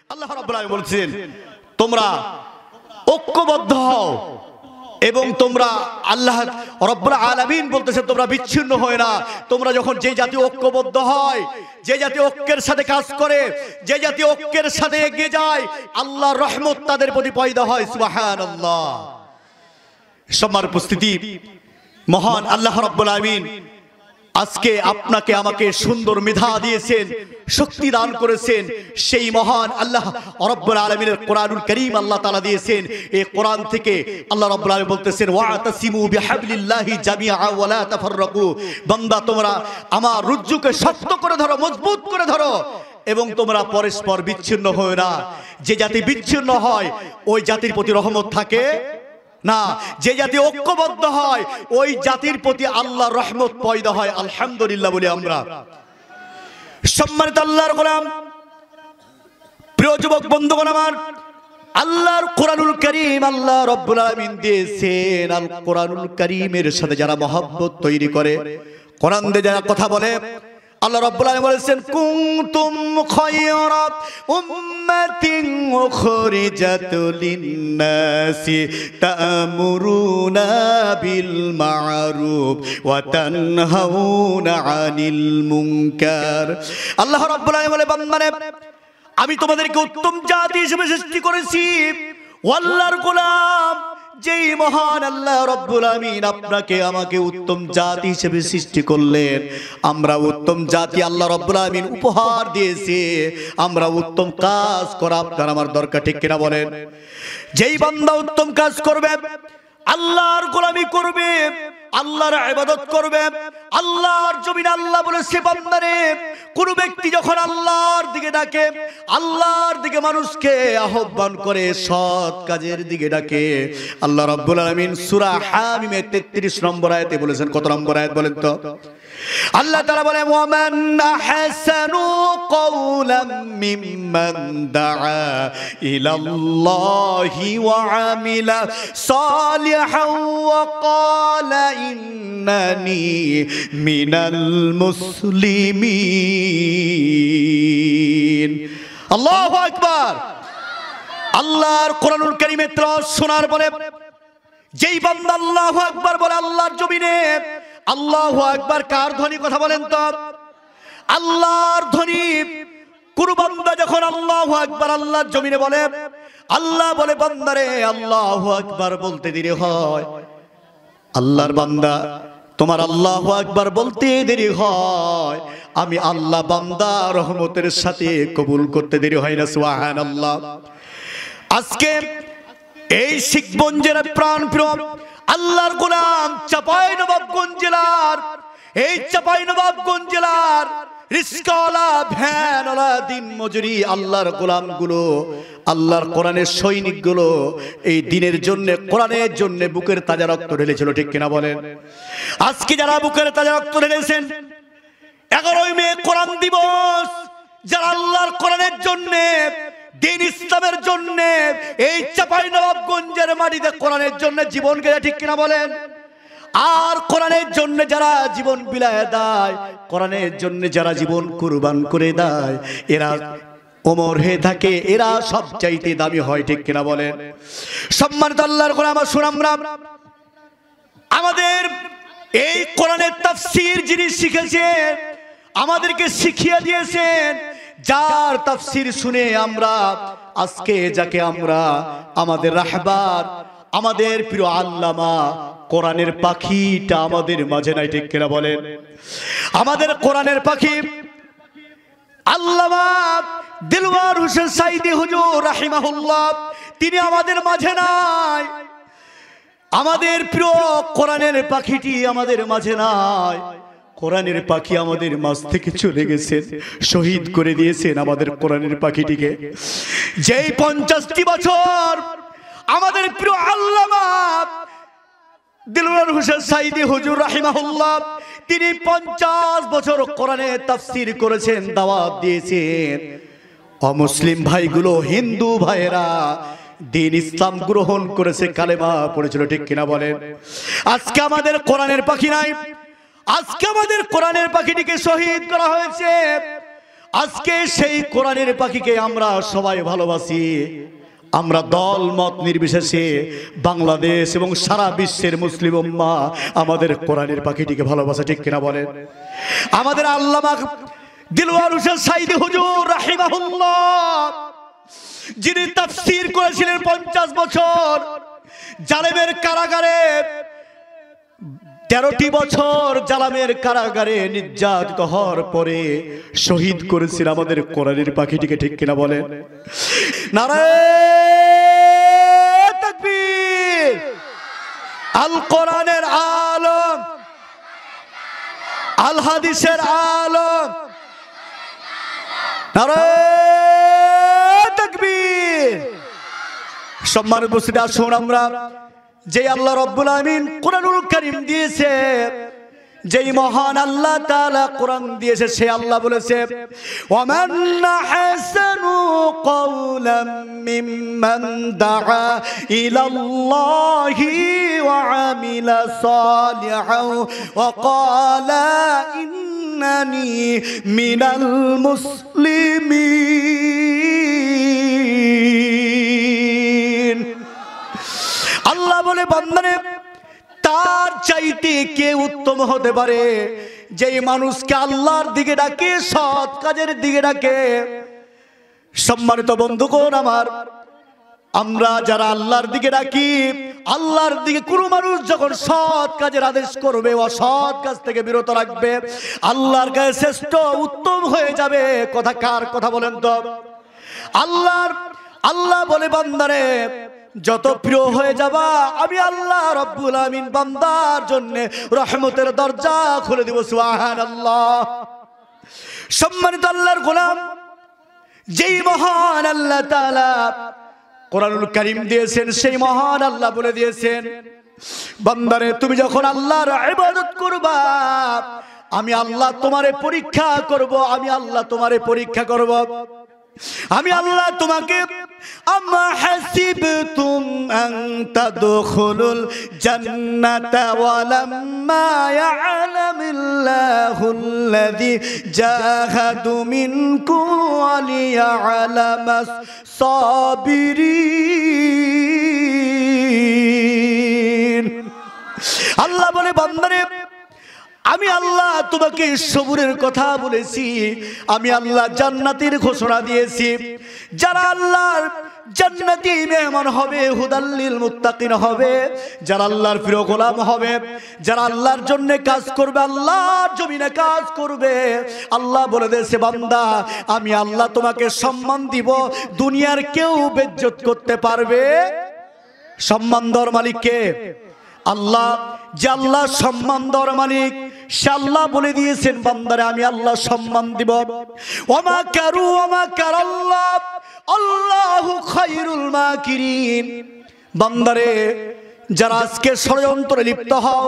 আল্লাহ রাব্বুল আলামিন বলছেন তোমরা ঐক্যবদ্ধ হও এবং তোমরা আল্লাহ রাব্বুল আলামিন বলতেছেন তোমরা বিচ্ছিন্ন হয় না। তোমরা যখন যে জাতি ঐক্যবদ্ধ হয়, যে জাতি ঐক্যের সাথে কাজ করে, যে জাতি ঐক্যের সাথে এগিয়ে যায়, আল্লাহর রহমত তাদের প্রতি পয়দা হয়। সুবহানাল্লাহ। সম্মানিত উপস্থিতি, মহান আল্লাহ রাব্বুল আলামিন আজকে আপনাকে আমাকে সুন্দর মেধা দিয়েছেন, শক্তি দান করেছেন। সেই মহান আল্লাহ রাব্বুল আলামিনের কোরআনুল কারীম আল্লাহ তাআলা দিয়েছেন। এই কোরআন থেকে আল্লাহ রাব্বুল আলামিন বলতেছেন ওয়াতাসিমু বিহাবলিল্লাহি জামিআ ওয়া লা তাফাররাকু। বান্দা তোমরা আমার রজ্জুকে শক্ত করে ধরো, মজবুত করে ধরো এবং তোমরা পরস্পর বিচ্ছিন্ন হও না। যে জাতি বিচ্ছিন্ন হয় ওই জাতির প্রতি রহমত থাকে না, যে জাতি ঐক্যবদ্ধ হয় ওই জাতির প্রতি আল্লাহর রহমত পয়দা হয়। আলহামদুলিল্লাহ বলি আমরা। সম্মানিত আল্লাহর গোলাম, প্রিয় যুবক বন্ধুগণ আমার, আল্লাহর কোরআনুল কারীম আল্লাহ রাব্বুল আলামিন দিয়েছেন। আল কোরআনুল কারীমের সাথে যারা মহব্বত তৈরি করে, কোরআন দিয়ে যারা কথা বলে, আল্লাহ রাব্বুল আলামিন বলেছেন কুনতুম খায়রা উম্মাতিন উখরিজাত লিন-নাসি তা'মুরুনা বিল মা'রুফ ওয়া তানহাউনা আনিল মুনকার। আল্লাহ রাব্বুল আলামিন বলে বান্দারে আমি তোমাদেরকে উত্তম জাতি হিসেবে সৃষ্টি করেছি। আল্লাহর গোলাম, যেই মহান আল্লাহ রাব্বুল আলামিন আপনাকে আমাকে উত্তম জাতি হিসেবে সৃষ্টি করলেন, আমরা উত্তম জাতি আল্লাহ রাব্বুল আলামিন উপহার দিয়েছে। আমরা উত্তম কাজ করা আপনার আমার দরকার, ঠিক কিনা বলেন? যেই বান্দা উত্তম কাজ করবে, আল্লাহর গোলামি করবে, আল্লাহর ইবাদত করবে, আল্লাহর জমিনে আল্লাহ বলেছে বান্দারে কোন ব্যক্তি যখন আল্লাহর দিকে ডাকে, আল্লাহর দিকে মানুষকে আহ্বান করে, সৎ কাজের দিকে ডাকে, আল্লাহ রাব্বুল আলামিন সূরা হামিমের 33 নম্বর আয়াতে বলেছেন। কত নম্বর আয়াত বলেন তো? আল্লাহ তাআলা বলেন ওয়ামান আহসানু কওলাম মিম্মান দাআ ইলাল্লাহি ওয়া আমিলা সালিহান ওয়া ক্বালা ইন্নানি মিনাল মুসলিমিন। আল্লাহু আকবার। আল্লাহর কোরআনুল কারীমের তেলাওয়াত শোনার পরে যেই বান্দা আল্লাহু আকবার বলে আল্লাহর জমিনে, আল্লাহু আকবার কার ধ্বনি কথা বলেন তো? আল্লাহর ধ্বনি। কোন বান্দা যখন আল্লাহু আকবার আল্লাহর জমিনে বলে, আল্লাহ বলে বান্দারে আল্লাহু আকবার বলতে দেরি হয়। আল্লাহর বান্দা তোমার আল্লাহু আকবার বলতে দেরি হয়, আমি আল্লাহ বান্দা রহমতের সাথে কবুল করতে দেরি হয় না। সুবহানাল্লাহ। আজকে এই শিখগঞ্জের প্রাণ প্রিয় আল্লাহর গোলাম চাঁপাইনবাবগঞ্জ জেলার, এই চাঁপাইনবাবগঞ্জ জেলার রিস্কাওয়ালা, ভ্যানওয়ালা, দিন মজুরি আল্লাহর গোলামগুলো, আল্লাহর কোরআনের সৈনিকগুলো এই দিনের জন্য, কোরআনের জন্য বুকের তাজা রক্ত ঢেলেছিল, ঠিক কিনা বলেন? আজকে যারা বুকের তাজা রক্ত ঢেলেছেন, 11ই মে কোরআন দিবস, যারা আল্লাহর কোরআনের জন্য, দিন ইসলামের জন্য এই চাঁপাইনবাবগঞ্জের মাটিতে কোরআনের জন্য জীবন গেছে, ঠিক কিনা বলেন? আর কোরআনের জন্য যারা জীবন বিলায় দেয়, কোরআনের জন্য যারা জীবন কুরবান করে দেয়, এরা ওমর হয়ে থাকে, এরা সবচাইতে দামি হয়, ঠিক কিনা বলেন? সম্মানিত আল্লাহর গোলাম, শুনামরা আমাদের এই কোরআনের তাফসীর যিনি শিখেছেন, আমাদেরকে শিখিয়ে দিয়েছেন, যার তাফসীর শুনে আমরা আজকে যাকে আমরা আমাদের রাহবার, আমাদের প্রিয় আল্লামা, কোরআনের পাখিটা আমাদের মাঝে নাই, ঠিক কিনা বলেন? আমাদের কোরআনের পাখি আল্লামা দিলওয়ার হোসেন সাইদি হুজুর রাহিমাহুল্লাহ, তিনি আমাদের মাঝে নাই। আমাদের প্রিয় কোরআনের পাখিটি আমাদের মাঝে নাই। কোরআনের পাখি আমাদের মাঝ থেকে চলে গেছেন, শহীদ করে দিয়েছেন আমাদের কোরআনের পাখিটিকে। যেই 50টি বছর আমাদের প্রিয় আল্লামা দিলওয়ার হোসেন সাইদি হুজুর রাহিমাহুল্লাহ, তিনি 50 বছর কোরআনের তাফসীর করেছেন, দাওয়াত দিয়েছেন। অমুসলিম ভাইগুলো, হিন্দু ভাইয়েরা দিন ইসলাম গ্রহণ করেছে, কালেমা পড়েছিল, ঠিক কিনা বলেন? আজকে আমাদের কোরআনের পাখি নাই, আজকে আমাদের কোরআনের পাখিটিকে শহীদ করা হয়েছে। আজকে সেই কোরআনের পাখিকে আমরা সবাই ভালোবাসি। আমরা দল মত নির্বিশেষে বাংলাদেশ এবং সারা বিশ্বের মুসলিম উম্মাহ আমাদের কোরআনের পাখিটিকে ভালোবাসে, ঠিক কিনা বলেন? আমাদের আল্লামা দিলওয়ার হোসেন সাইদি হুজুর রাহিমাহুল্লাহ, যিনি তাফসীর করেছিলেন 50 বছর, জালেমের কারাগারে 13টি বছর জালামের কারাগারে নির্যাতিত হওয়ার পরে শহীদ করেছিল আমাদের কোরআনের পাখিটিকে, ঠিক কিনা বলেন? নারায়ে তাকবীর! আল কোরআনের আলম, আল হাদিসের আলম, নারায়ে তাকবীর! সম্মানিত উপস্থিতি, আসুন আমরা যে আল্লাহ রাব্বুল আমিন কোরআনুল কারীম দিয়েছে, যেই মহান আল্লাহ তাআলা কোরআন দিয়েছে, সে আল্লাহ বলেছে, ওয়া মান আহসানু কওলাম মিম্মান দাআ ইলাল্লাহি ওয়া আমিলা সালিহান ওয়া ক্বালা ইন্নানি মিনাল মুসলিমিন। আল্লাহ বলে, বান্দারে, তার চাইতে কে উত্তম হতে পারে যেই মানুষকে আল্লাহর দিকে ডাকে, সৎ কাজের দিকে ডাকে। সম্মানিত বন্ধুগণ আমার, আমরা যারা আল্লাহর দিকে ডাকি, আল্লাহর দিকে কোনো মানুষ যখন সৎ কাজের আদেশ করবে, অসৎ কাজ থেকে বিরত রাখবে, আল্লাহর কাছে শ্রেষ্ঠ উত্তম হয়ে যাবে। কথা কার কথা বলেন তো? আল্লাহ বলে, বান্দারে, যত প্রিয় হয়ে যাবা, আমি আল্লাহ রাব্বুল আমিন বান্দার জন্য রহমতের দরজা খুলে দিব। সুবহানাল্লাহ। সম্মানিত আল্লাহর গোলাম, যেই মহান আল্লাহ তাআলা কোরআনুল কারীম দিয়েছেন, সেই মহান আল্লাহ বলে দিয়েছেন, বান্দারে, তুমি যখন আল্লাহর ইবাদত করবা, আমি আল্লাহ তোমারে পরীক্ষা করব, আমি আল্লাহ তোমারে পরীক্ষা করব। আমি আল্লাহ তোমাকে, আম্মা হাসিবতুম আন তাদখুলুল জান্নাতা ওয়া লাম্মা ইয়া'লামিল্লাহুল্লাযী জাহাদু মিনকুম ওয়া লিয়া'লামাস সাবিরিন। আল্লাহ বলে, বান্দারে, আমি আল্লাহ তোমাকে সবুরের কথা বলেছি, আমি আল্লাহ জান্নাতের ঘোষণা দিয়েছি। যারা আল্লাহর জান্নাতি মেহমান হবে, হুদাল্লিল মুত্তাকিন হবে, যারা আল্লাহর প্রিয় গোলাম হবে, যারা আল্লাহর জন্য কাজ করবে, আল্লাহর জমিনে কাজ করবে, আল্লাহ বলে দিয়েছে, বান্দা, আমি আল্লাহ তোমাকে সম্মান দিব, দুনিয়ার কেউ বেইজ্জত করতে পারবে। সম্মান দেওয়ার মালিক কে? আল্লাহ। যে আল্লাহ সম্মান দেওয়ার মালিক, সে আল্লাহ বলে দিয়েছেন, বান্দারে, আমি আল্লাহ সম্মান দিব। ওমা কারু ওমা কারাল্লাহ আল্লাহু খায়রুল মাকিরিন। বান্দারে, যারা আজকে ষড়যন্ত্রে লিপ্ত হও,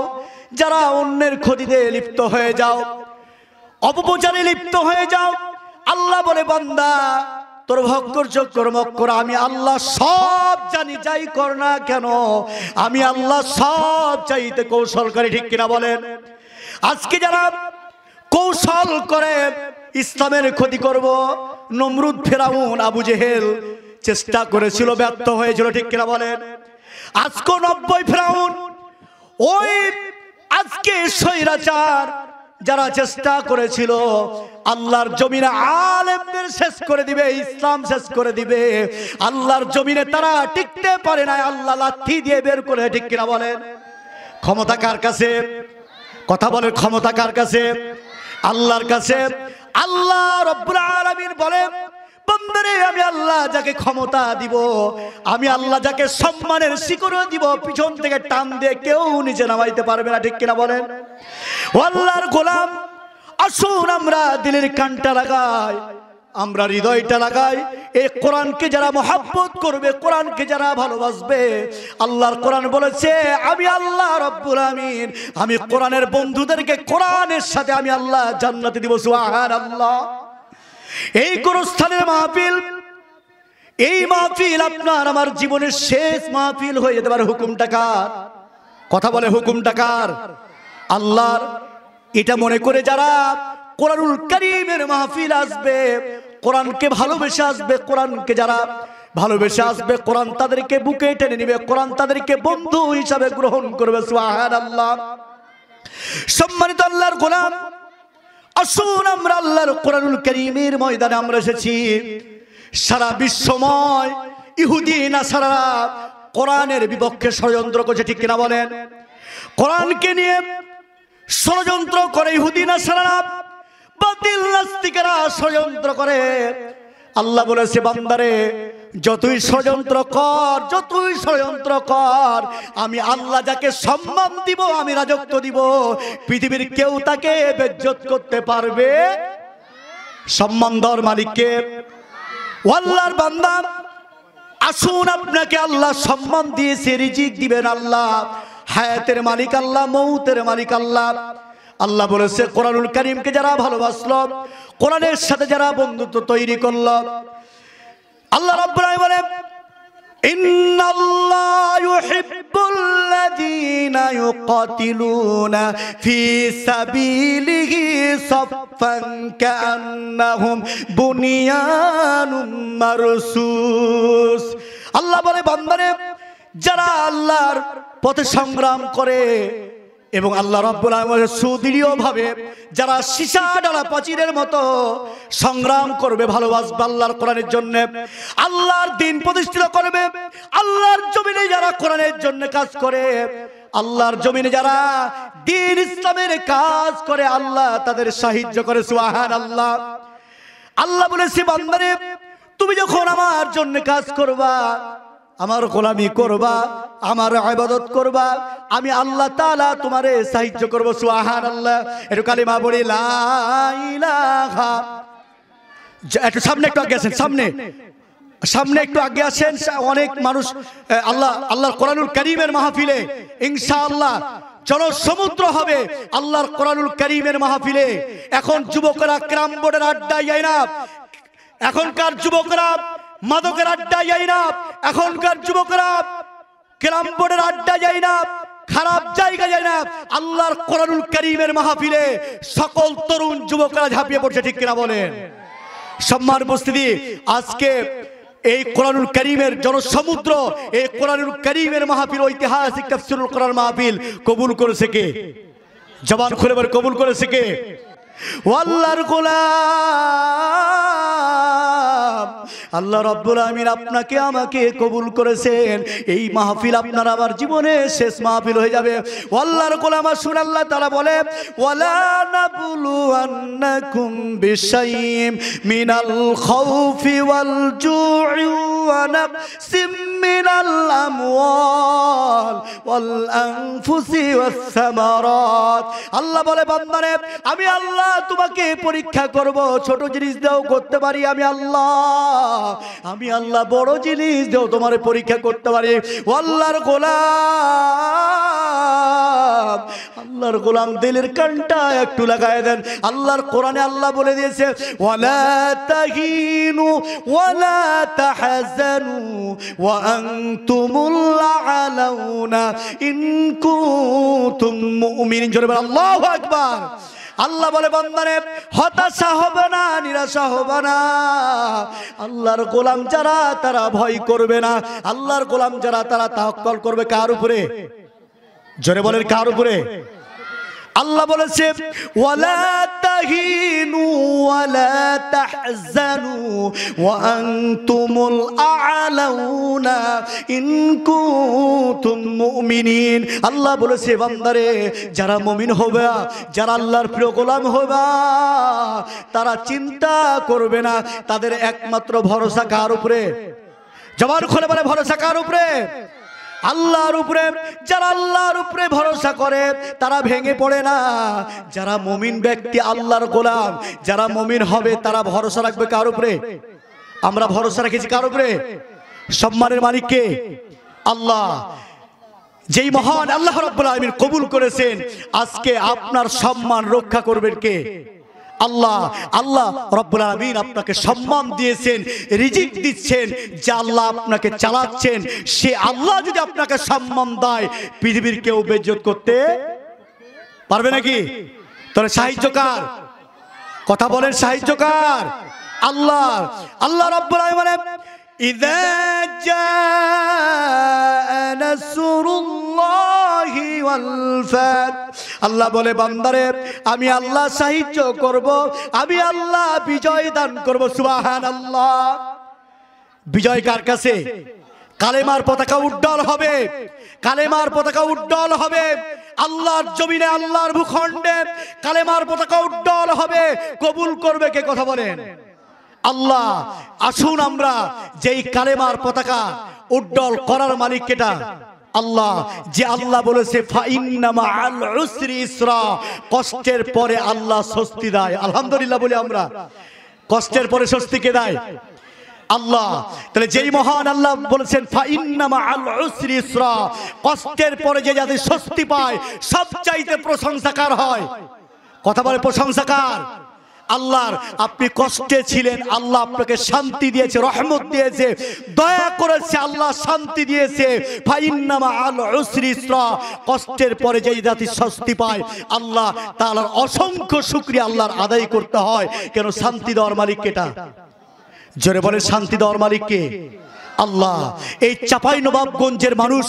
যারা অন্যের ক্ষতিতে লিপ্ত হয়ে যাও, অপপ্রচারে লিপ্ত হয়ে যাও, আল্লাহ বলে, বান্দা, তোর কর্ম আমি আল্লাহ সব জানি, যাই কর না কেন আমি আল্লাহ সব চাইতে কৌশলকারী, ঠিক কিনা বলেন? আজকে যারা কৌশল করে ইসলামের ক্ষতি করব, নমরুদ, ফেরাউন, আবু জেহেল চেষ্টা করেছিল, ব্যর্থ হয়েছিল, ঠিক কিনা বলেন? আজকে 90 ফেরাউন, ওই আজকে স্বৈরাচার যারা চেষ্টা করেছিল আল্লাহর জমিনে আলেমদের শেষ করে দিবে, ইসলাম শেষ করে দিবে, আল্লাহর জমিনে তারা টিকতে পারে না, আল্লাহ লাঠি দিয়ে বের করে, ঠিক কিনা বলেন? ক্ষমতা কার কাছে? কথা বলেন, ক্ষমতা কার কাছে? আল্লাহর কাছে। আল্লাহ রাব্বুল আলামিন বলে, বান্দারে, আমি আল্লাহ যাকে ক্ষমতা দিব, আমি আল্লাহ যাকে সম্মানের শিকড় দিব, পিছন থেকে টান দিয়ে কেউ নিচে নামাইতে পারবে না, ঠিক কিনা বলেন? ও আল্লাহর গোলাম, আসুন আমরা দিলের কানটা লাগাই, আমরা হৃদয়টা লাগাই। এই কোরআনকে যারা মহব্বত করবে, কোরআনকে যারা ভালোবাসবে, আল্লাহর কোরআন বলেছে, আমি আল্লাহ রাব্বুল আমিন, আমি কোরআনের বন্ধুদেরকে কোরআনের সাথে আমি আল্লাহ জান্নাতে দিব। সুবহানাল্লাহ। এই গোরস্থানের মাহফিল, এই মাহফিল আপনার আমার জীবনের শেষ মাহফিল হয়ে যেতে পারে। হুকুমটা কার? কথা বলে, হুকুমটা কার? আল্লাহর। এটা মনে করে যারা কোরআনুল কারীমের মাহফিল আসবে, কোরআনকে ভালোবেসে আসবে, কোরআনকে যারা ভালোবেসে আসবে কোরআন তাদেরকে বুকে টেনে নেবে, কোরআন তাদেরকে বন্ধু হিসাবে গ্রহণ করবে। সুবহানাল্লাহ। সম্মানিত আল্লাহর গোলাম, আসুন আমরা আল্লাহর কোরআনুল কারীমের ময়দানে আমরা এসেছি। সারা বিশ্বময় ইহুদি নাসারারা কোরআনের বিপক্ষে ষড়যন্ত্র করছে, ঠিক কিনা বলেন? কোরআনকে নিয়ে ষড়যন্ত্র করে ইহুদি নাসারারা, বাতিল নাস্তিকেরা ষড়যন্ত্র করে। আল্লাহ বলেছে, বান্দারে যতই ষড়যন্ত্র কর, যতই ষড়যন্ত্র কর, আমি আল্লাহ যাকে সম্মান দিব, আমি রাজত্ব দিব, পৃথিবীর কেউ তাকে বেজ্জত করতে পারবে। সম্মান দেওয়ার মালিককে আল্লাহর বান্দা, আসুন আপনাকে আল্লাহ সম্মান দিয়েছে, রিজিক দিবেন আল্লাহ, হায়াতের মালিক আল্লাহ, মৌতের মালিক আল্লাহ। আল্লাহ বলেছে কোরআনুল কারীমকে যারা ভালোবাসলো, কোরআনের সাথে যারা বন্ধুত্ব তৈরি করলো, আল্লাহ রাব্বুল আলামিন বলেন, ইন্নাল্লাহা ইউহিব্বুল্লাযীনা ইউকাতিলুনা ফী সাবিলিহি সাফফান কাআন্নাহুম বুনিয়ানুম মারসুস। আল্লাহ বলে, বান্দারে যারা আল্লাহর পথে সংগ্রাম করে এবং আল্লাহ রাব্বুল আলামিন সুদৃঢ়ভাবে যারা সীসা ডালা প্রাচীরের মতো সংগ্রাম করবে, ভালোবাসবে আল্লাহর কোরআনের জন্য, আল্লাহর দ্বীন প্রতিষ্ঠিত করবে, আল্লাহর জমিনে যারা কোরআনের জন্য কাজ করে, আল্লাহর জমিনে যারা দ্বীন ইসলামের কাজ করে, আল্লাহ তাদের সাহায্য করে। সুবহানাল্লাহ। আল্লাহ বলেছে, বান্দারে তুমি যখন আমার জন্য কাজ করবা, আমার গোলামি করবা, আমার ইবাদত করবা, আমি আল্লাহ তাআলা তোমারে সাহায্য করব। সুবহানাল্লাহ। একটু কালিমা পড়ি, লা ইলাহা। একটু সামনে একটু আগে আসেন, সামনে একটু আগে আসেন। অনেক মানুষ আল্লাহর কোরআনুল কারীমের মাহফিলে ইনশাআল্লাহ জনসমুদ্র হবে আল্লাহর কোরআনুল কারীমের মাহফিলে। এখন যুবকরা ক্যারাম বোর্ডের আড্ডায় যায় না, এখনকার যুবকরা মাদকের আড্ডায় যায় না, এখনকার যুবকরা ক্যারাম বোর্ডের আড্ডা যায় না, খারাপ জায়গা যায় না, আল্লাহর কোরআনুল কারীমের মাহফিলে সকল তরুণ যুবকরা ঝাঁপিয়ে পড়ছে, ঠিক কিনা বলেন? সম্মান উপস্থিতি, আজকে এই কোরআনুল কারীমের জনসমুদ্র, এই কোরআনুল কারীমের মাহফিল, ঐতিহাসিক তাফসীরুল কোরআন মাহফিল কবুল করেছে কে? জবান খুলে বলে, কবুল করেছে কে? আল্লাহর গোলাম আল্লাহ রাব্বুল আমিন আপনাকে আমাকে কবুল করেছেন। এই মাহফিল আপনার আমার জীবনে শেষ মাহফিল হয়ে যাবে। আল্লাহর গোলাম, শুন আল্লাহ তাআলা বলে, ওয়ালা নাবলুওয়ান্নাকুম বিশাইইম মিনাল খাউফি ওয়াল জু'i ওয়া নাকসিম মিনাল আমওয়াল ওয়াল আনফুসি ওয়াস সামারাত। আল্লাহ বলে, বান্দারে আমি আল্লাহ তোমাকে পরীক্ষা করব। ছোট জিনিস দিয়েও করতে পারি আমি আল্লাহ, বড় জিনিস দিয়েও তোমার পরীক্ষা করতে পারি। আল্লাহর গোলাম দিলের কানটা একটু লাগায় দেন। আল্লাহর কোরআনে আল্লাহ বলে দিয়েছে, ওয়ালা তাহিনু ওয়ালা তাহজানু ওয়া আনতুমুল আলাউনা ইন কুনতুম মুমিনিন। জোরে বলেন আল্লাহু আকবার। আল্লাহ বলে, বান্দারে হতাশা হবে না, নিরাশা হবে না। আল্লাহর গোলাম যারা তারা ভয় করবে না, আল্লাহর গোলাম যারা তারা তাওয়াক্কুল করবে। কার উপরে? জোরে বলেন, কার উপরে? আল্লাহ বলেছে, ওয়ালা তাহিনু ওয়ালা তাহজানু ওয়া আনতুমুল আ'লাউনা ইন কুনতুম মুমিনিন। আল্লাহ বলেছে, বান্দারে যারা মুমিন হবে, যারা আল্লাহর প্রিয় গোলাম হবে, তারা চিন্তা করবে না। তাদের একমাত্র ভরসা কার উপরে? জবান খুলে বলে, ভরসা কার উপরে? আল্লাহর উপরে। যারা আল্লাহর উপরে ভরসা করে তারা ভেঙে পড়ে না। যারা মুমিন ব্যক্তি, আল্লাহর গোলাম যারা মুমিন হবে, তারা ভরসা রাখবে কার উপরে? আমরা ভরসা রেখেছি কার উপরে? সম্মানের মালিক কে? আল্লাহ। যেই মহান আল্লাহ রাব্বুল আলামিন কবুল করেছেন, আজকে আপনার সম্মান রক্ষা করবেন কে? আল্লাহ। আল্লাহ রাব্বুল আলামিন আপনাকে সম্মান দিয়েছেন, রিজিক দিচ্ছেন, যে আল্লাহ আপনাকে চালাচ্ছেন, সে আল্লাহ যদি আপনাকে সম্মান দেয়, পৃথিবীর কেউ বেইজ্জত করতে পারবে নাকি? তাহলে সাহায্য কার? কথা বলেন সাহায্যকার আল্লাহ। আল্লাহ রাব্বুল আলামিন বলেন ইযা জাআ নাসরুল্লাহি ওয়াল ফাত, আল্লাহ বলে বান্দারে আমি আল্লাহ সাহায্য করব, আমি আল্লাহ বিজয় দান করব। সুবহানাল্লাহ। বিজয় কার কাছে? কালেমার পতাকা উড্ডল হবে, কালেমার পতাকা উড্ডল হবে আল্লাহর জমিনে, আল্লাহর ভূখণ্ডে কালেমার পতাকা উড্ডল হবে। কবুল করবে কে? কথা বলেন আল্লাহ। আসুন আমরা যেই কালেমার পতাকা উড্ডল করার মালিক কেটা? আল্লাহ। যে আল্লাহ বলেছে ফাইন্না মাআল উসরি ইসরা, কষ্টের পরে আল্লাহ স্বস্তি দেয়। আলহামদুলিল্লাহ বলি আমরা। কষ্টের পরে স্বস্তি কে দেয়? আল্লাহ। তাহলে যেই মহান আল্লাহ বলেছেন ফাইন্না মাআল উসরি ইসরা, কষ্টের পরে যে যাদের স্বস্তি পায় সবচাইতে প্রশংসাকার হয়। কথা বলে প্রশংসাকার আল্লাহর। আপনি কষ্টে ছিলেন, আল্লাহ আপনাকে শান্তি দিয়েছে, রহমত দিয়েছে, দয়া করেছে, আল্লাহ শান্তি দিয়েছে। ফাইন্না মাআল উসরি ইসরা, কষ্টের পরে যে জাতি স্বস্তি পায় আল্লাহ তাআলার অসংখ্য শুকরিয়া আল্লাহর আদায় করতে হয়। কেন? শান্তি দেওয়ার মালিক কেটা? জোরে বলে শান্তি দেওয়ার মালিক কে? আল্লাহ। এই চাঁপাইনবাবগঞ্জের মানুষ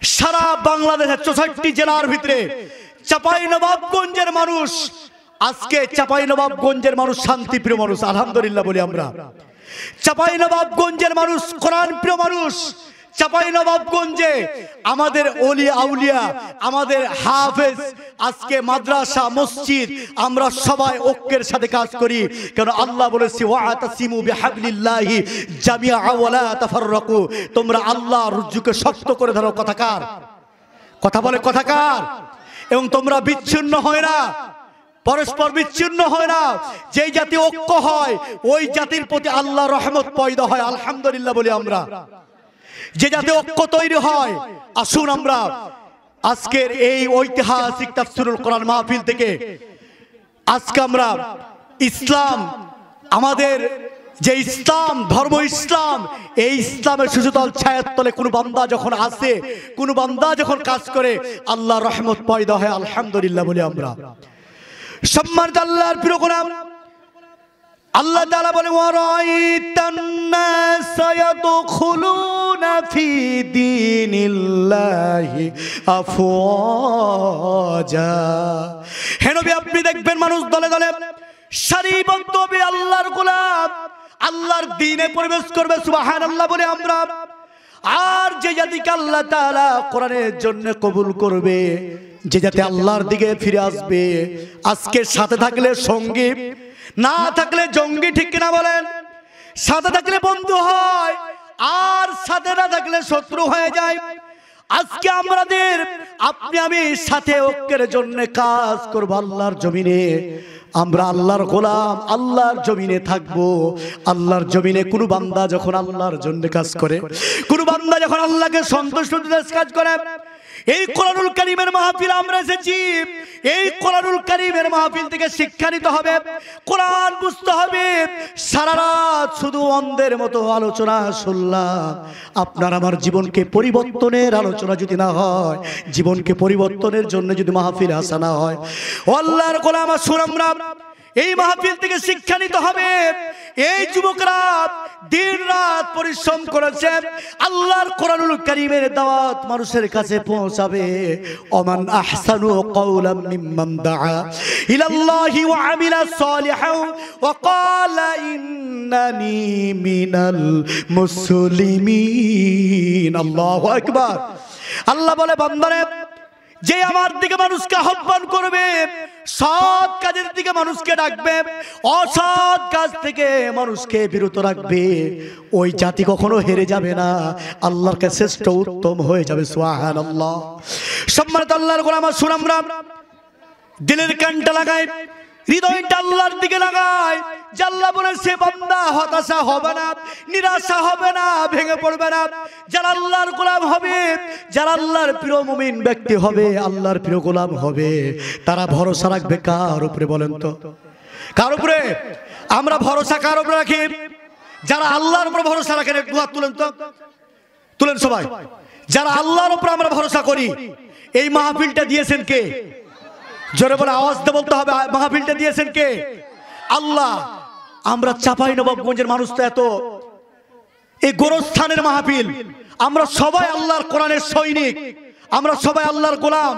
সারা বাংলাদেশের 64 জেলার ভিতরে চাঁপাইনবাবগঞ্জের মানুষ, আজকে চাঁপাইনবাবগঞ্জের মানুষ শান্তিপ্রিয় মানুষ। আলহামদুলিল্লাহ বলি আমরা। চাঁপাইনবাবগঞ্জের মানুষ কোরআন প্রিয় মানুষ। চাঁপাইনবাবগঞ্জে আমাদের ওলি আউলিয়া, আমাদের হাফেজ, আজকে মাদ্রাসা, মসজিদ, আমরা সবাই ঐক্যের সাথে কাজ করি। কারণ আল্লাহ বলেছে ওয়াতাসিমু বিহাবলিল্লাহি জামিআ ওয়া লা তাফাররাকু, তোমরা আল্লাহর রজ্জুকে শক্ত করে ধরো। কথাকার? কথা বলে কথাকার? এবং তোমরা বিচ্ছিন্ন হয় না, পরস্পর বিচ্ছিন্ন হয় না। যেই জাতি ঐক্য হয় ওই জাতির প্রতি আল্লাহর রহমত পয়দা হয়। আলহামদুলিল্লাহ বলি আমরা। যে যাতে ঐক্য তৈরি হয়। আসুন আমরা আজকের এই ঐতিহাসিক তাফসীরুল কোরআন মাহফিল থেকে আজকে আমরা ইসলাম, আমাদের যে ইসলাম ধর্ম, ইসলাম, এই ইসলামের সুশীতল ছায়ার তলে কোনো বান্দা যখন আসে, কোনো বান্দা যখন কাজ করে আল্লাহর রহমত পয়দা হয়। আলহামদুলিল্লাহ বলি আমরা। সম্মানিত আল্লাহর প্রিয় গোলাম, আল্লাহ তাআলা বলে ওয়ারাইতান নাস ইয়াদখুলুনা ফি দীনিল্লাহি আফওয়াজা, হে নবী আপনি দেখবেন মানুষ দলে দলে সারিবদ্ধভাবে আল্লাহর গোলাম আল্লাহর দ্বীনে প্রবেশ করবে। সুবহানাল্লাহ বলে আমরা। আর যে জাতিকে আল্লাহ তাআলা কোরআনের জন্য কবুল করবে, যে জাতি আল্লাহর দিকে ফিরে আসবে, আজকে সাথে থাকলে সঙ্গী, না থাকলে জঙ্গি। ঠিক কিনা বলেন? সাথে থাকলে বন্ধু হয়, আর সাথে না থাকলে শত্রু হয়ে যায়। আজকে আমাদের আপনি আমি সাথে ঐক্যের জন্য কাজ করব আল্লাহর জমিনে। আমরা আল্লাহর গোলাম, আল্লাহর জমিনে থাকবো। আল্লাহর জমিনে কোন বান্দা যখন আল্লাহর জন্য কাজ করে, কোন বান্দা যখন আল্লাহকে সন্তুষ্ট দিতে কাজ করে, এই কোরআনুল কারীমের মাহফিল আমরা এসেছি। এই কোরআনুল কারীমের মাহফিল থেকে শিক্ষা নিতে হবে, কোরআন বুঝতে হবে। সারা রাত শুধু অন্ধের মতো আলোচনা শুনলাম। আপনার আমার জীবনকে পরিবর্তনের আলোচনা যদি না হয়, জীবনকে পরিবর্তনের জন্য যদি মাহফিল আসা না হয়, আল্লাহর গোলাম আসুন আমরা এই মাহফিল থেকে শিক্ষা নিতে হবে। এই যুবকরা দিন রাত পরিশ্রম করেছে, আল্লাহর কোরআনুল কারীমের দাওয়াত মানুষের কাছে পৌঁছাবে। ওমান আহসানু কাওলাম মিম্মান দাআ ইলাল্লাহি ওয়া আমিলা সালিহান ওয়া ক্বালা ইন্নানি মিনাল মুসলিমিন। আল্লাহু আকবার। আল্লাহ বলে বান্দারে, যে আমার দিকে মানুষকে আহ্বান করবে, সৎ কাজের দিকে মানুষকে ডাকবে, অসৎ কাজ থেকে মানুষকে বিরত রাখবে, ওই জাতি কখনো হেরে যাবে না, আল্লাহর কাছে শ্রেষ্ঠ উত্তম হয়ে যাবে। সুবহানাল্লাহ। সম্মানিত আল্লাহর গোলাম আসুন আমরা দিলের কানটা লাগাই, হৃদয়টা আল্লাহর দিকে লাগাই। যে আল্লাহ বলেছে বান্দা হতাশা হবে না, নিরাশা হবে না, ভেঙে পড়বে না। যারা আল্লাহর গোলাম হবে, যারা আল্লাহর প্রিয় মুমিন ব্যক্তি হবে, আল্লাহর প্রিয় গোলাম হবে, তারা ভরসা রাখবে কার উপরে বলেন তো? কার উপরে? আমরা ভরসা কার উপরে রাখি? যারা আল্লাহর উপর ভরসা রাখেন একটু হাত তুলেন তো, তুলেন সবাই। যারা আল্লাহর উপর আমরা ভরসা করি, এই মাহফিলটা দিয়েছেন কে? জোরে বলে আওয়াজ দিয়ে বলতে হবে মাহফিলটা দিয়েছেন কে? আল্লাহ। আমরা চাঁপাইনবাবগঞ্জের মানুষ তো এত, এই গোরস্থানের মাহফিল, আমরা সবাই আল্লাহর কোরআনের সৈনিক, আমরা সবাই আল্লাহর গোলাম।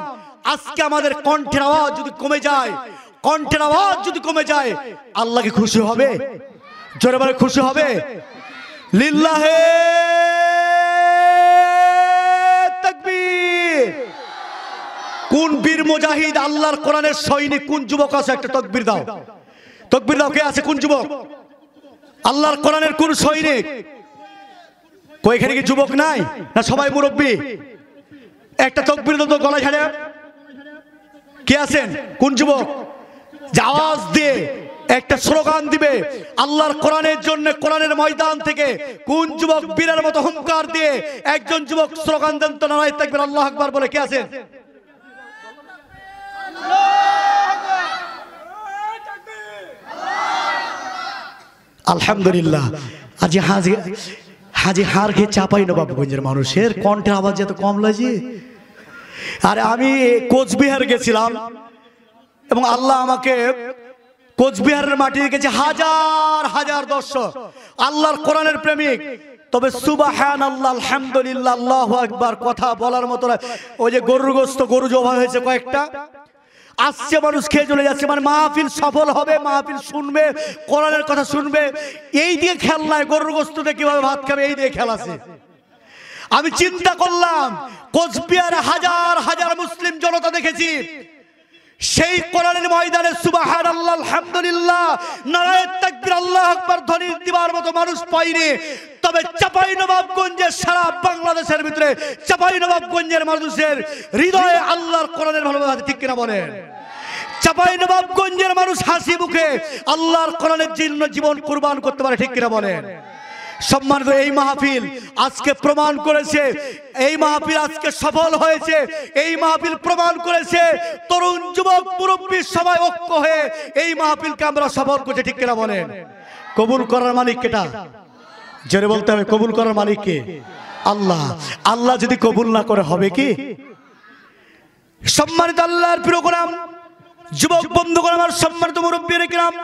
আজকে আমাদের কণ্ঠের আওয়াজ যদি কমে যায়, কণ্ঠের আওয়াজ যদি কমে যায়, আল্লাহ কি খুশি হবে? জোরে বলে খুশি হবে? লিল্লাহে তাকবীর। কোন বীর মুজাহিদ আল্লাহর কোরআনের সৈনিক, কোন যুবক আছে একটা তাকবীর দাও, তাকবীর দাও। কে আছে? কোন যুবক আল্লাহর কোরআনের কোন সৈনিক? কই এখানে কি যুবক নাই না সবাই মুরব্বী? একটা তাকবীর দাও তো গলা ঝাড়ে। কে আছেন? কোন যুবক যে আওয়াজ দিয়ে একটা স্লোগান দিবে আল্লাহর কোরআনের জন্য? কোরআনের ময়দান থেকে কোন যুবক বীরের মতো হুঙ্কার দিয়ে একজন যুবক স্লোগান দেন তো নারায়ে তাকবীর আল্লাহু আকবার বলে? কে আছেন? আলহামদুলিল্লাহ। আজি হাজি হার খেয়ে চাঁপাইনবাবগঞ্জের মানুষের কণ্ঠের আওয়াজ এত কম লাগে। আরে আমি কোচবিহার গেছিলাম এবং আল্লাহ আমাকে কোচবিহারের মাটি রেখেছে, হাজার হাজার দর্শক আল্লাহর কোরআনের প্রেমিক। তবে সুবহানাল্লাহ, আলহামদুলিল্লাহ, আল্লাহু আকবার কথা বলার মতো না। ওই যে গরুর গোশত, গরু জবাই হয়েছে কয়েকটা, আসছে মানুষ খেয়ে চলে যাচ্ছে। মানে মাহফিল সফল হবে, মাহফিল শুনবে, কোরআনের কথা শুনবে, এই দিয়ে খেয়াল নাই। গরুর গোশতটা কিভাবে ভাত খাবে এই দিয়ে খেয়াল আছে। আমি চিন্তা করলাম কোচবিহারে হাজার হাজার মুসলিম জনতা দেখেছি, সেই কোরআনের ময়দানে সুবহানাল্লাহ, আলহামদুলিল্লাহ, নারায়ে তাকবীর, আল্লাহু আকবার ধ্বনি দিবার মতো মানুষ পাইনি। তবে চাঁপাইনবাবগঞ্জের, সারা বাংলাদেশের ভিতরে চাঁপাইনবাবগঞ্জের মানুষের হৃদয়ে আল্লাহর কোরআনের ভালোবাসা আছে, ঠিক কিনা বলেন? চাঁপাইনবাবগঞ্জের মানুষ হাসি মুখে আল্লাহর কোরআনের জন্য জীবন কুরবান করতে পারে, ঠিক কিনা বলেন? সম্মানিত, এই মাহফিল আজকে প্রমাণ করেছে, এই মাহফিল আজকে সফল হয়েছে। এই মাহফিল প্রমাণ করেছে তরুণ যুবক মুরব্বী সবাই ঐক্য হয়ে এই মাহফিলকে আমরা সফল করছি, ঠিক কিনা বলেন? কবুল করার মালিক কেটা? জোরে বলতে হবে, কবুল করার মালিক কে? আল্লাহ। আল্লাহ যদি কবুল না করে হবে কি? সম্মানিত আল্লাহর প্রিয় গোলাম, যুবক বন্ধুগণ, আমার সম্মানিত মুরব্বীরা কিরাম,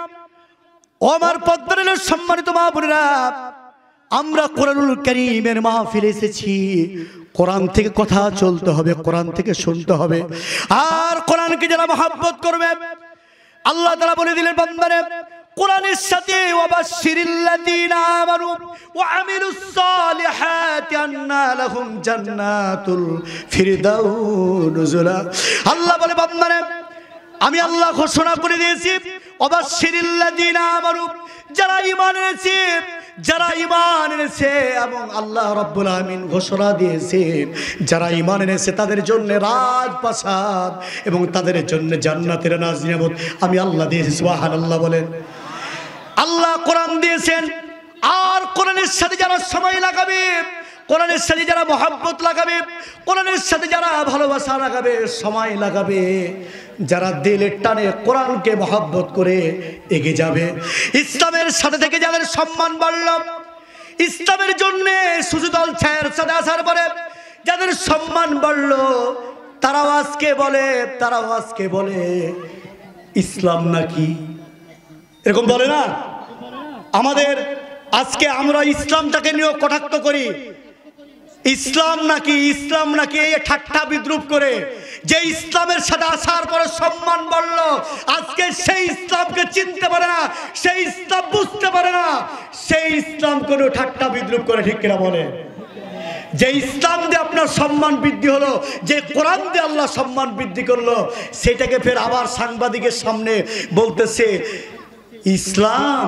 ও আমার পদ্মরেলের সম্মানিত মা বোনেরা, আমরা কোরআনুল কারীমের মাহফিলে এসেছি। কোরআন থেকে কথা চলতে হবে, কোরআন থেকে শুনতে হবে। আর কোরআনকে যারা মহব্বত করবে, আল্লাহ তাআলা বলে দিলেন বান্দারে কোরআনের সাথে ওয়াবাশশিরিল্লাযীনা আমানু ওয়া আমিলুস সালিহাতি আন্না লাহুম জান্নাতুল ফিরদাউস নুজুলা। আল্লাহ বলে বান্দারে আমি আল্লাহ ঘোষণা করে দিয়েছি ওয়াবাশশিরিল্লাযীনা আমানু, যারা ঈমান এনেছে, যারা ঈমান এনেছে, এবং আল্লাহ রাব্বুল আমিন ঘোষণা দিয়েছেন যারা ঈমান এনেছে তাদের জন্য রাজপ্রাসাদ এবং তাদের জন্য জান্নাতের নাজিয়ামত আমি আল্লাহ দিয়েছি। সুবহানাল্লাহ বলেন। আল্লাহ কোরআন দিয়েছেন, আর কোরআনের সাথে যারা সময় লাগাবে, কোরআনের সাথে যারা মহব্বত লাগাবে, কোরআনের সাথে যারা ভালোবাসা লাগাবে, সময় লাগাবে, যারা দিলের টানে কোরআনকে মহব্বত করে এগিয়ে যাবে, ইসলামের সাথে থেকে যাদের সম্মান বাড়ল, ইসলামের জন্য সুজুদল ছায়ের সাথে আসার পরে যাদের সম্মান বাড়ল, তারাও আজকে বলে ইসলাম নাকি, এরকম বলে না? আমাদের আজকে আমরা ইসলামটাকে নিয়ে কটাক্ষ করি, ইসলাম নাকি, ইসলাম নাকি, এই ঠাট্টা বিদ্রুপ করে। যে ইসলামের সাথে আসার পরে সম্মান বাড়ল, আজকে সেই ইসলামকে চিনতে পারে না, সেই ইসলাম বুঝতে পারে না, সেই ইসলাম কোনো ঠাট্টা বিদ্রুপ করে, ঠিক কিনা বলে? যে ইসলাম দিয়ে আপনার সম্মান বৃদ্ধি হলো, যে কোরআন দিয়ে আল্লাহ সম্মান বৃদ্ধি করলো, সেটাকে ফের আবার সাংবাদিকের সামনে বলতেছে ইসলাম,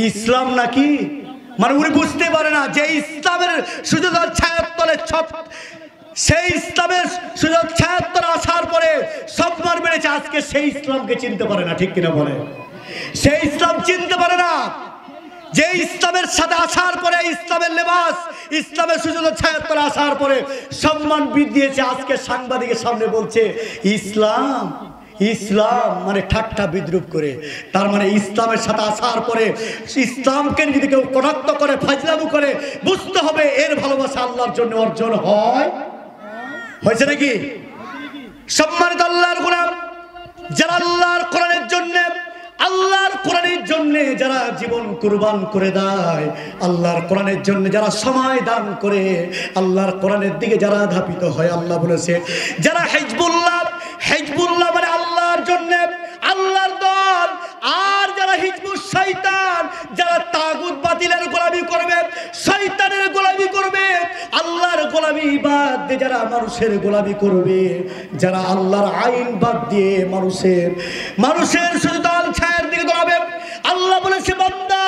ইসলাম নাকি। মানে উনি বুঝতে পারে না যে ইসলামের সুজুদের ছায়ার তলে সেই ইসলামের সুজুদের ছায়ার তলে আসার পরে সম্মান বেড়েছে, আজকে সেই ইসলামকে চিনতে পারে না, ঠিক কিনা বলে? সেই ইসলাম চিনতে পারে না যে ইসলামের সাথে আসার পরে, ইসলামের লেবাস, ইসলামের সুজুদের ছায়ার তলে আসার পরে সম্মান বৃদ্ধি হয়েছে। আজকে সাংবাদিকের সামনে বলছে ইসলাম, ইসলাম মানে ঠাট্টা বিদ্রুপ করে। তার মানে ইসলামের সাথে আসার পরে ইসলামকে যদি কেউ কটাক্ষ করে, ফাজলামু করে, বুঝতে হবে এর ভালোবাসা আল্লাহর জন্য অর্জন হয়, হয়েছে নাকি? সম্মানিত আল্লাহর গোলাম, যারা আল্লাহর কোরআনের জন্য, আল্লাহর কোরআনের জন্য যারা জীবন কুরবান করে দেয়, আল্লাহর কোরআনের জন্য যারা সময় দান করে, আল্লাহর কোরআনের দিকে যারা ধাপিত হয়, আল্লাহ বলেছে যারা হিজবুল্লাহ, হিজবুল্লাহ মানে আল্লাহর জন্য, আল্লাহর দল। আর যারা হিজবুস শয়তান, যারা তাগুত বাতিলের গোলামি করবে, শয়তানের গোলামি করবে, আল্লাহর গোলামি বাদ দিয়ে যারা মানুষের গোলামি করবে, যারা আল্লাহর আইন বাদ দিয়ে মানুষের শুধু দল ছায়ের দিকে দৌড়াবে, আল্লাহ বলেছে বান্দা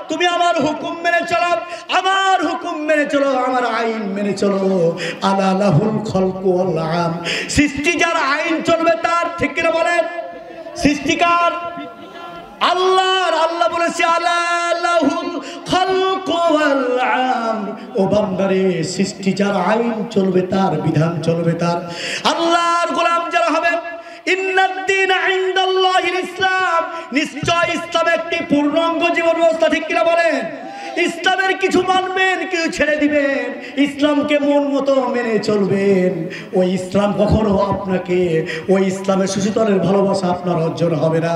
তুমি আমার হুকুম মেনে চলো, আমার হুকুম মেনে চলো, আমার আইন মেনে চলো। আলা লাহুল খালকু ওয়াল আম, সৃষ্টি যার আইন চলবে তার, ঠিক কিনা বলেন? সৃষ্টিকার আল্লাহর, আল্লাহ বলেছে আলা লাহুল খালকু ওয়াল আম, ও বান্দারে সৃষ্টি যার আইন চলবে তার, বিধান চলবে তার। আল্লাহর গোলাম যারা হবে, ইন্নাদ-দীন ইনদাল্লাহিল ইসলাম, নিশ্চয় ইসলাম একটি পূর্ণাঙ্গ জীবন ব্যবস্থা, ঠিক কিনা বলেন? ইসলামের কিছু মানবেন, কিছু ছেড়ে দিবেন, ইসলামকে মন মতো মেনে চলবেন। ওই ইসলাম কখনো আপনাকে, ওই ইসলামের সুশীতলের ভালোবাসা আপনার অর্জন হবে না।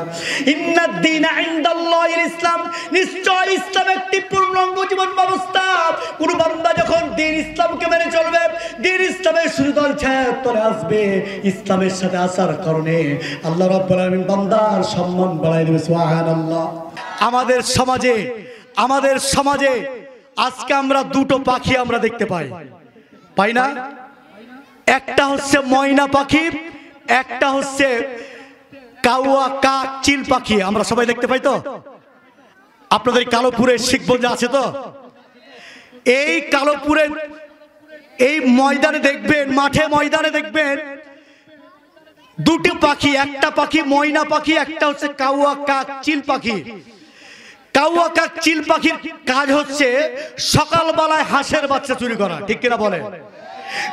ইন্নাদ-দীন ইনদাল্লাহিল ইসলাম, নিশ্চয় ইসলাম একটি পূর্ণাঙ্গ জীবন ব্যবস্থা। কোন বান্দা যখন দ্বীন ইসলামকে মেনে চলবে, দ্বীন ইসলামের সুশীতল ছায়ার তলে আসবে, ইসলামের সাথে আসার কারণে আল্লাহ রাব্বুল আলামিন বান্দার সম্মান বাড়ায় দেবে। সুবহানাল্লাহ। আমাদের সমাজে আজকে আমরা দুটো পাখি আমরা দেখতে পাই না? একটা হচ্ছে ময়না পাখি, একটা হচ্ছে কাউয়া, কাক, চিল পাখি। আমরা সবাই দেখতে পাই তো? আপনাদের কালোপুরের শিখবঞ্জে আছে তো? এই কালোপুরের এই ময়দানে দেখবেন, মাঠে ময়দানে দেখবেন দুটো পাখি, একটা পাখি ময়না পাখি, একটা হচ্ছে কাউয়া, কাক, চিল পাখি। কাউয়া, কাক, চিল পাখির কাজ হচ্ছে সকালবেলায় হাঁসের বাচ্চা চুরি করা, ঠিক কিনা বলে?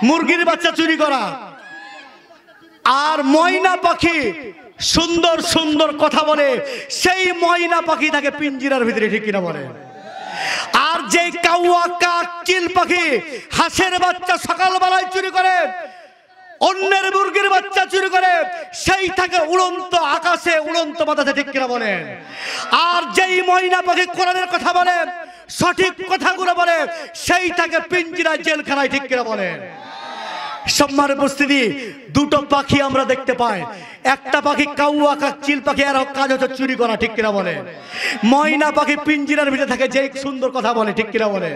মুরগির বাচ্চা চুরি করা। আর ময়না পাখি সুন্দর সুন্দর কথা বলে, সেই ময়না পাখি থাকে পিঞ্জিরার ভিতরে, ঠিক কিনা বলে? আর যে কাউয়া, কাক, চিল পাখি হাঁসের বাচ্চা সকালবেলায় চুরি করে, অন্যের মুরগির বাচ্চা চুরি করে, সেই থাকে উড়ন্ত আকাশে, উড়ন্ত বাতাসে, ঠিক কিনা বলেন? আর যেই ময়না পাখি কোরআনের কথা বলে, সঠিক কথাগুলো বলে, সেই থাকে পিঞ্জিরায়, জেলখানায়, ঠিক কিনা বলেন? সম্মানের উপস্থিতি, দুটো পাখি আমরা দেখতে পাই। একটা পাখি কাউয়া, কাক, চিল পাখি, এর কাজ হচ্ছে চুরি করা, ঠিক কিনা বলে? ময়না পাখি পিঞ্জিরার ভিতরে থাকে, যে সুন্দর কথা বলে, ঠিক কিনা বলে?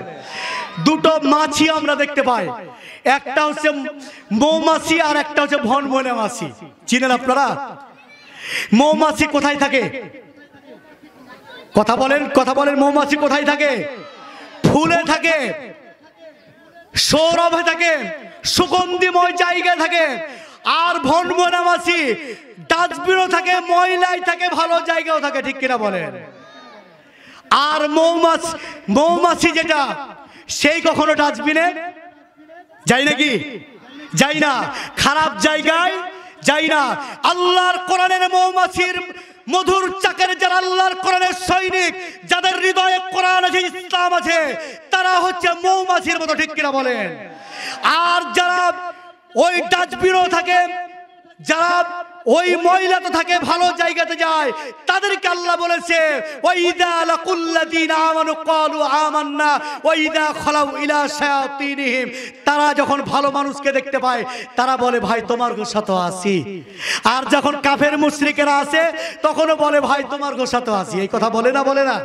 দুটো মাছি আমরা দেখতে পাই, একটা হচ্ছে মৌমাছি আর একটা হচ্ছে ভনভনে মাছি। চিনেন আপনারা? মৌমাছি কোথায় থাকে? কথা বলেন, মৌমাছি কোথায় থাকে? ফুলে থাকে, সৌরভে থাকে, সুগন্ধিময় জায়গায় থাকে। আর ভনভনে মাছি ডাস্টবিনও থাকে, ময়লায় থাকে, ভালো জায়গাও থাকে, ঠিক কিনা বলেন? আর মৌমাছি যেটা, সেই কখনো ডাস্টবিনে যাই নাকি? যাই না, খারাপ জায়গায় যাই না। আল্লাহর কোরআনের মৌমাছির মধুর চাকের যারা আল্লাহর কোরআনের সৈনিক, যাদের হৃদয়ে কোরআন আছে, ইসলাম আছে, তারা হচ্ছে মৌমাছির মতো, ঠিক কিনা বলেন? আর যারা ওই ডাস্টবিনও থাকে, যারা ওই ময়লাতে থাকে, ভালো জায়গাতে যায়, তাদেরকে আল্লাহ বলেছে ওয়াইদা লাকুল্লাযিনা আমানু ক্বালু আমান্না ওয়াইদা খালাউ ইলা শায়াতিনহিম, তারা যখন ভালো মানুষকে দেখতে পায় তারা বলে ভাই তোমার সাথে আছি। আর যখন কাফের মুশরিকেরা আসে তখনও বলে ভাই তোমার সাথে আছি। এই কথা বলে না?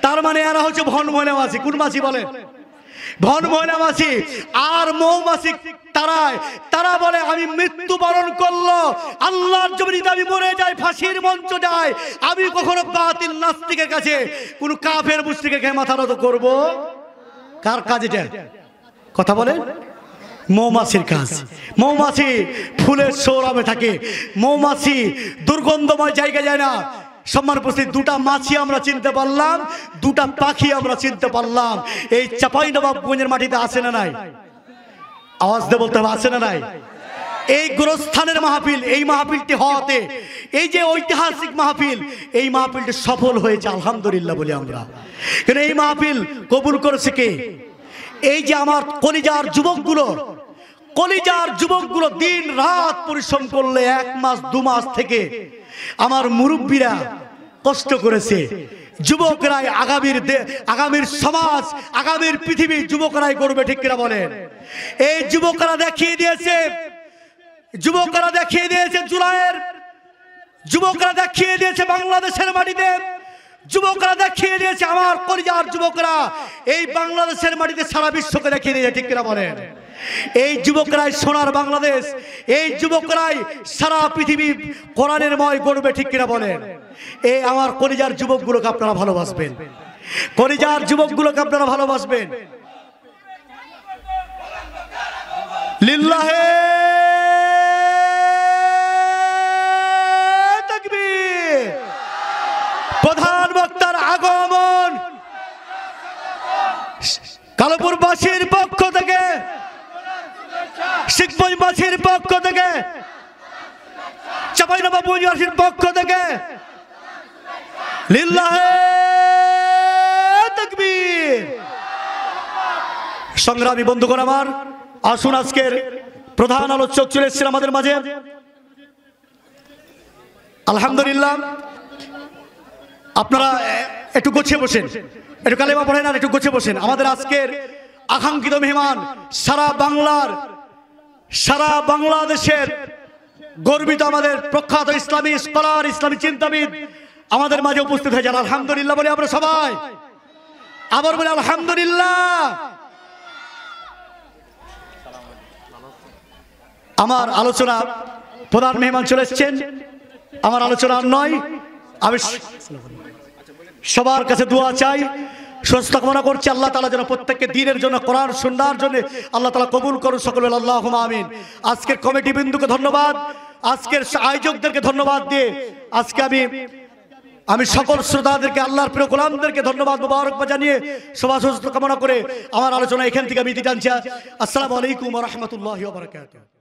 তার মানে এরা হচ্ছে ভনভনে মাছি। কোন মাছি বলেন? ভনভনে মাছি। আর মৌমাছি তারা বলে আমি মৃত্যুবরণ করলো, আল্লাহর জমিনে আমি মরে যাই, ফাঁসির মঞ্চ যাই, আমি কখনো বাতিল নাস্তিকের কাছে, কোন কাফের মুশরিকের কাছে মাথা নত করব? কার কাজ এটা? কথা বলে? মৌমাছির কাজ। মৌমাছি ফুলের সৌরভে থাকে, মৌমাছি দুর্গন্ধময় জায়গায় যায় না। সম্মান উপস্থিত, দুটা মাছি আমরা চিনতে পারলাম, দুটা পাখি আমরা চিনতে পারলাম। এই চাঁপাইনবাবগঞ্জের মাটিতে আছে না নাই? আওয়াজ দিয়ে বলতে হবে, আছে না নাই? এই গোরস্থানের মাহফিল, এই মাহফিলটি হওয়াতে, এই যে ঐতিহাসিক মাহফিল, এই মাহফিলটি সফল হয়েছে আলহামদুলিল্লাহ বলি আমরা। কিন্তু এই মাহফিল কবুল করেছে কে? এই যে আমার কলিজার যুবকগুলো, কলিজার যুবকগুলো দিন রাত পরিশ্রম করলে 1 মাস 2 মাস থেকে আমার মুরব্বীরা কষ্ট করেছে। যুবকরাই আগামীর সমাজ, আগামীর পৃথিবী যুবকরাই করবে, ঠিক কিনা বলেন? এই যুবকরা দেখিয়ে দিয়েছে, জুলাইয়ের যুবকরা দেখিয়ে দিয়েছে বাংলাদেশের মাটিতে, যুবকরা দেখিয়ে দিয়েছে, আমার কলিজার যুবকরা এই বাংলাদেশের মাটিতে সারা বিশ্বকে দেখিয়ে দিয়েছে, ঠিক কিনা বলেন? এই যুবকরাই সোনার বাংলাদেশ, এই যুবকরাই সারা পৃথিবী কোরআনের ময় গড়বে, ঠিক কিনা বলেন? এই আমার কলিজার যুবকগুলোকে আপনারা ভালোবাসবেন, কলিজার যুবকগুলোকে আপনারা ভালোবাসবেন। লিল্লাহে তাকবীর। প্রধান বক্তার আগমন কালপুরবাসীর পক্ষ থেকে, শিখপুরবাসীর পক্ষ থেকে, চাঁপাইনবাবগঞ্জবাসীর পক্ষ থেকে লিল্লাহে তাকবীর। সংগ্রামী বন্ধুগণ আমার, আসুন আজকের প্রধান আলোচক চলে এসেছেন আমাদের মাঝে। আলহামদুলিল্লাহ, আপনারা একটু গোছিয়ে বসেন, একটু কালেমা পড়েন আর একটু গোছিয়ে বসেন। আমাদের আজকের আকাঙ্ক্ষিত মেহমান, সারা বাংলাদেশের গর্বিত আমাদের প্রখ্যাত ইসলামী স্কলার, ইসলামী চিন্তাবিদ আমাদের মাঝে উপস্থিত হয়ে যান। আলহামদুলিল্লাহ বলি আমরা সবাই, আবার বলি আলহামদুলিল্লাহ। আমার আলোচনা প্রধান মেহমান চলে এসেছেন, আমার আলোচনা নয়, আমি সবার কাছে দোয়া চাই, সুস্থ কামনা করছি। আল্লাহ তাআলা যেন প্রত্যেককে দ্বীনের জন্য, কোরআন সুন্নাহর জন্য আল্লাহ তাআলা কবুল করুন, সকলে আল্লাহুম্মা আমিন। আজকের কমিটি বিন্দুকে ধন্যবাদ, আজকের আয়োজকদেরকে ধন্যবাদ দিয়ে আজকে আমি সকল শ্রোতাদেরকে, আল্লাহর প্রিয় গোলামদেরকে ধন্যবাদ মোবারকবাদ জানিয়ে সবার সুস্থ কামনা করে আমার আলোচনা এখান থেকে আমি দিতে চাচ্ছি। আসসালামু আলাইকুম ওয়া রাহমাতুল্লাহি ওয়া বারাকাতুহু।